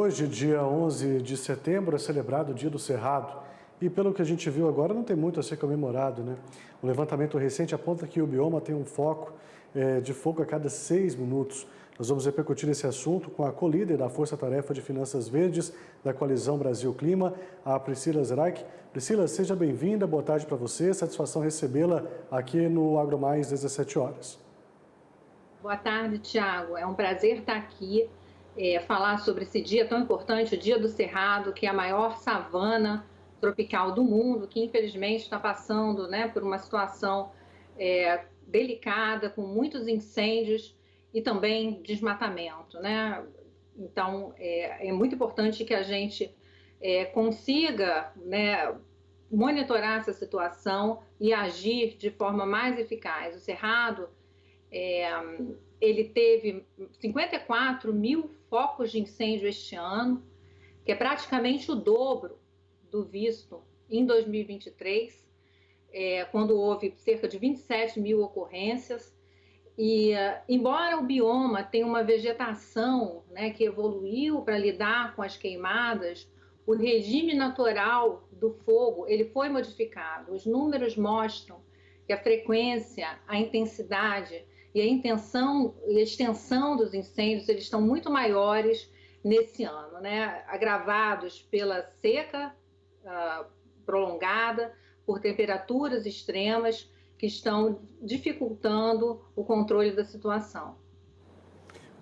Hoje, dia 11 de setembro, é celebrado o Dia do Cerrado. E pelo que a gente viu agora, não tem muito a ser comemorado, né? O levantamento recente aponta que o bioma tem um foco de fogo a cada 6 minutos. Nós vamos repercutir esse assunto com a co-líder da Força Tarefa de Finanças Verdes da Coalizão Brasil Clima, a Priscila Zeraich. Priscila, seja bem-vinda, boa tarde para você, satisfação recebê-la aqui no AgroMais 17 horas. Boa tarde, Tiago. É um prazer estar aqui, falar sobre esse dia tão importante, o Dia do Cerrado, que é a maior savana tropical do mundo, que infelizmente está passando, né, por uma situação delicada, com muitos incêndios e também desmatamento, né? Então, é muito importante que a gente consiga, né, monitorar essa situação e agir de forma mais eficaz. O Cerrado, ele teve 54 mil focos de incêndio este ano, que é praticamente o dobro do visto em 2023, quando houve cerca de 27 mil ocorrências. E, embora o bioma tenha uma vegetação, né, que evoluiu para lidar com as queimadas, o regime natural do fogo ele foi modificado. Os números mostram que a frequência, a intensidade e a intenção e a extensão dos incêndios eles estão muito maiores nesse ano, né? Agravados pela seca prolongada, por temperaturas extremas que estão dificultando o controle da situação.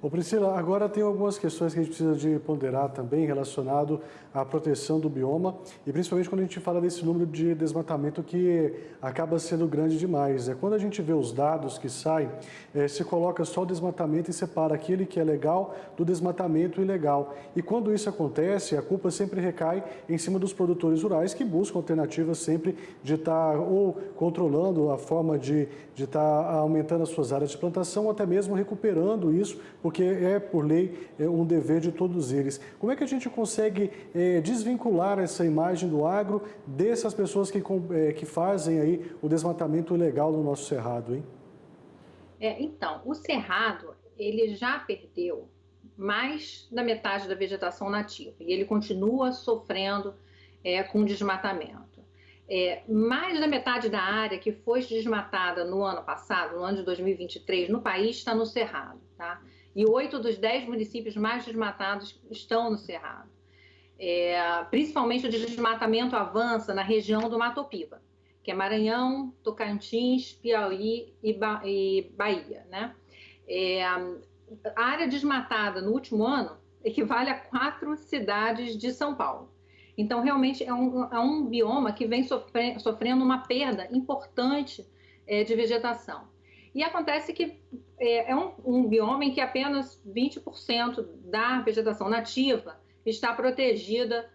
Ô Priscila, agora tem algumas questões que a gente precisa de ponderar também relacionado à proteção do bioma e principalmente quando a gente fala desse número de desmatamento que acaba sendo grande demais. Quando a gente vê os dados que saem, se coloca só o desmatamento e separa aquele que é legal do desmatamento ilegal. E quando isso acontece, a culpa sempre recai em cima dos produtores rurais que buscam alternativas sempre de estar ou controlando a forma de estar aumentando as suas áreas de plantação ou até mesmo recuperando isso, porque é, por lei, um dever de todos eles. Como é que a gente consegue desvincular essa imagem do agro dessas pessoas que fazem aí o desmatamento ilegal no nosso cerrado, hein? Então, o cerrado, ele já perdeu mais da metade da vegetação nativa e ele continua sofrendo com desmatamento. Mais da metade da área que foi desmatada no ano passado, no ano de 2023, no país está no cerrado, tá? E 8 dos 10 municípios mais desmatados estão no cerrado. Principalmente o desmatamento avança na região do Mato Piba, que é Maranhão, Tocantins, Piauí e Bahia, né? A área desmatada no último ano equivale a 4 cidades de São Paulo. Então, realmente, é um bioma que vem sofrendo uma perda importante de vegetação. E acontece que é um bioma em que apenas 20% da vegetação nativa está protegida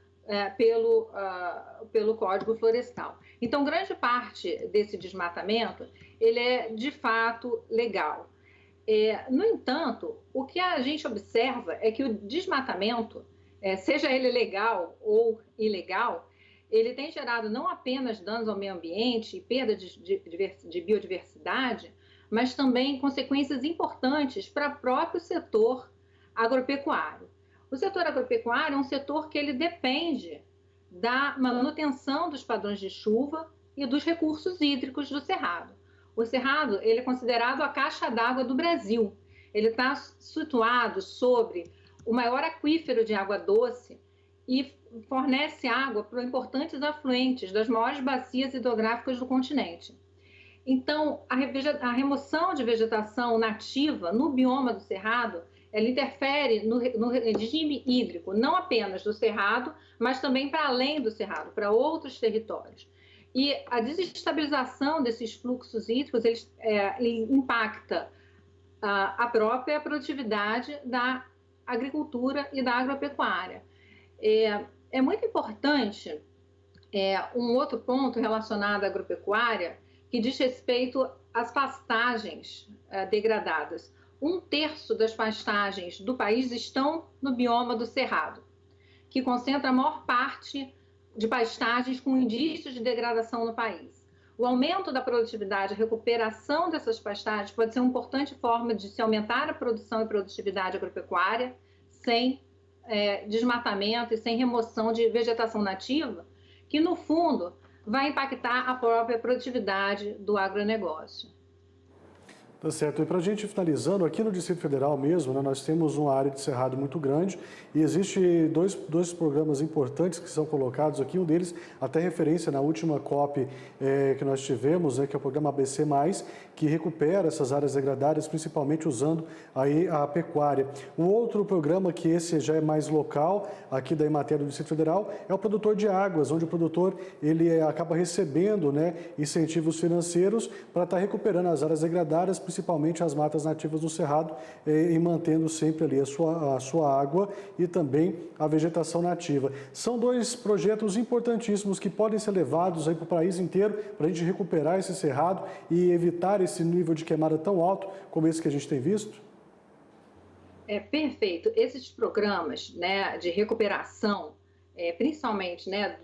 pelo Código Florestal. Então, grande parte desse desmatamento, ele é de fato legal. No entanto, o que a gente observa é que o desmatamento, seja ele legal ou ilegal, ele tem gerado não apenas danos ao meio ambiente e perda de biodiversidade, mas também consequências importantes para o próprio setor agropecuário. O setor agropecuário é um setor que ele depende da manutenção dos padrões de chuva e dos recursos hídricos do Cerrado. O Cerrado ele é considerado a caixa d'água do Brasil. Ele está situado sobre o maior aquífero de água doce e fornece água para importantes afluentes das maiores bacias hidrográficas do continente. Então, a remoção de vegetação nativa no bioma do Cerrado, ela interfere no regime hídrico, não apenas do Cerrado, mas também para além do Cerrado, para outros territórios. E a desestabilização desses fluxos hídricos, ele impacta a própria produtividade da agricultura e da agropecuária. É muito importante um outro ponto relacionado à agropecuária, que diz respeito às pastagens degradadas. 1/3 das pastagens do país estão no bioma do Cerrado, que concentra a maior parte de pastagens com indícios de degradação no país. O aumento da produtividade, a recuperação dessas pastagens pode ser uma importante forma de se aumentar a produção e produtividade agropecuária sem desmatamento e sem remoção de vegetação nativa, que no fundo vai impactar a própria produtividade do agronegócio. Tá certo. E para a gente finalizando, aqui no Distrito Federal mesmo, né, nós temos uma área de cerrado muito grande e existe dois programas importantes que são colocados aqui. Um deles, até referência na última COP que nós tivemos, que é o programa ABC+, que recupera essas áreas degradadas, principalmente usando aí a pecuária. Um outro programa, que esse já é mais local, aqui da Emater do Distrito Federal, é o produtor de águas, onde o produtor ele acaba recebendo, né, incentivos financeiros para estar recuperando as áreas degradadas, principalmente as matas nativas do Cerrado, e mantendo sempre ali a sua água e também a vegetação nativa. São dois projetos importantíssimos que podem ser levados aí para o país inteiro para a gente recuperar esse cerrado e evitar esse nível de queimada tão alto como esse que a gente tem visto? Perfeito. Esses programas, né, de recuperação, principalmente, né,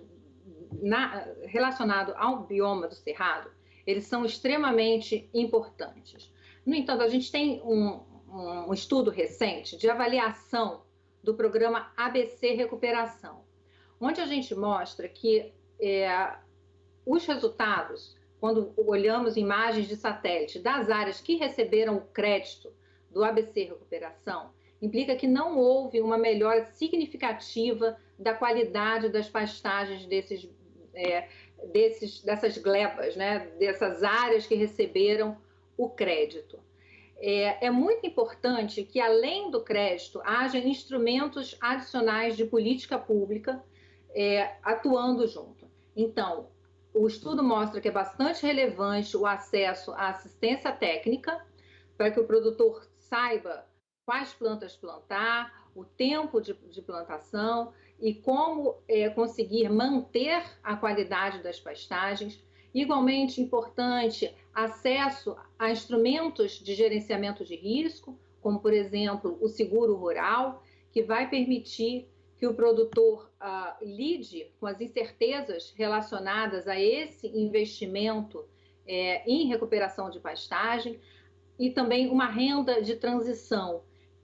relacionado ao bioma do Cerrado, eles são extremamente importantes. No entanto, a gente tem um estudo recente de avaliação do programa ABC Recuperação, onde a gente mostra que os resultados, quando olhamos imagens de satélite das áreas que receberam o crédito do ABC Recuperação, implica que não houve uma melhora significativa da qualidade das pastagens dessas glebas, né, dessas áreas que receberam o crédito. É muito importante que, além do crédito, haja instrumentos adicionais de política pública atuando junto. Então, o estudo mostra que é bastante relevante o acesso à assistência técnica, para que o produtor saiba quais plantas plantar, o tempo de plantação e como conseguir manter a qualidade das pastagens. Igualmente importante, acesso a instrumentos de gerenciamento de risco, como, por exemplo, o seguro rural, que vai permitir que o produtor lide com as incertezas relacionadas a esse investimento em recuperação de pastagem, e também uma renda de transição,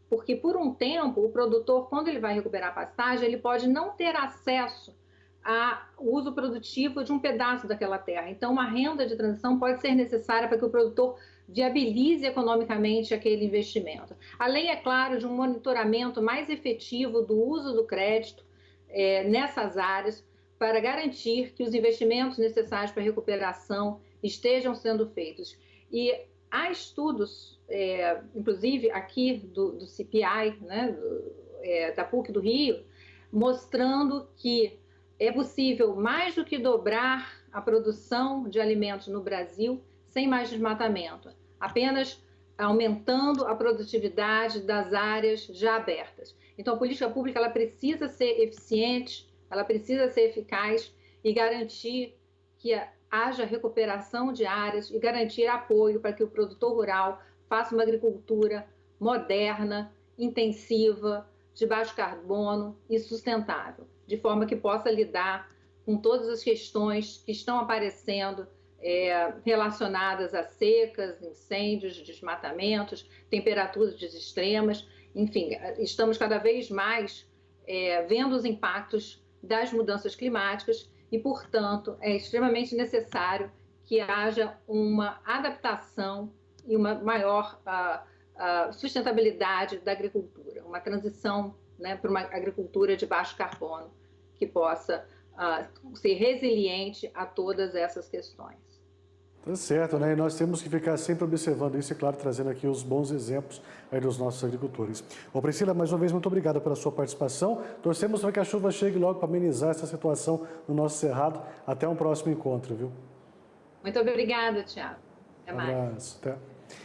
porque por um tempo o produtor, quando ele vai recuperar a pastagem, ele pode não ter acesso ao uso produtivo de um pedaço daquela terra. Então, uma renda de transição pode ser necessária para que o produtor viabilize economicamente aquele investimento. Além, é claro, de um monitoramento mais efetivo do uso do crédito nessas áreas, para garantir que os investimentos necessários para a recuperação estejam sendo feitos. E há estudos, inclusive aqui do CPI, né, da PUC do Rio, mostrando que é possível mais do que dobrar a produção de alimentos no Brasil sem mais desmatamento, apenas aumentando a produtividade das áreas já abertas. Então, a política pública ela precisa ser eficiente, ela precisa ser eficaz e garantir que haja recuperação de áreas e garantir apoio para que o produtor rural faça uma agricultura moderna, intensiva, de baixo carbono e sustentável, de forma que possa lidar com todas as questões que estão aparecendo relacionadas a secas, incêndios, desmatamentos, temperaturas extremas. Enfim, estamos cada vez mais vendo os impactos das mudanças climáticas e, portanto, é extremamente necessário que haja uma adaptação e uma maior sustentabilidade da agricultura, uma transição, né, para uma agricultura de baixo carbono que possa ser resiliente a todas essas questões. Tá certo, né? E nós temos que ficar sempre observando isso e, claro, trazendo aqui os bons exemplos aí dos nossos agricultores. Ô Priscila, mais uma vez, muito obrigado pela sua participação. Torcemos para que a chuva chegue logo para amenizar essa situação no nosso cerrado. Até um próximo encontro, viu? Muito obrigada, Thiago. Até mais. Um abraço. Até.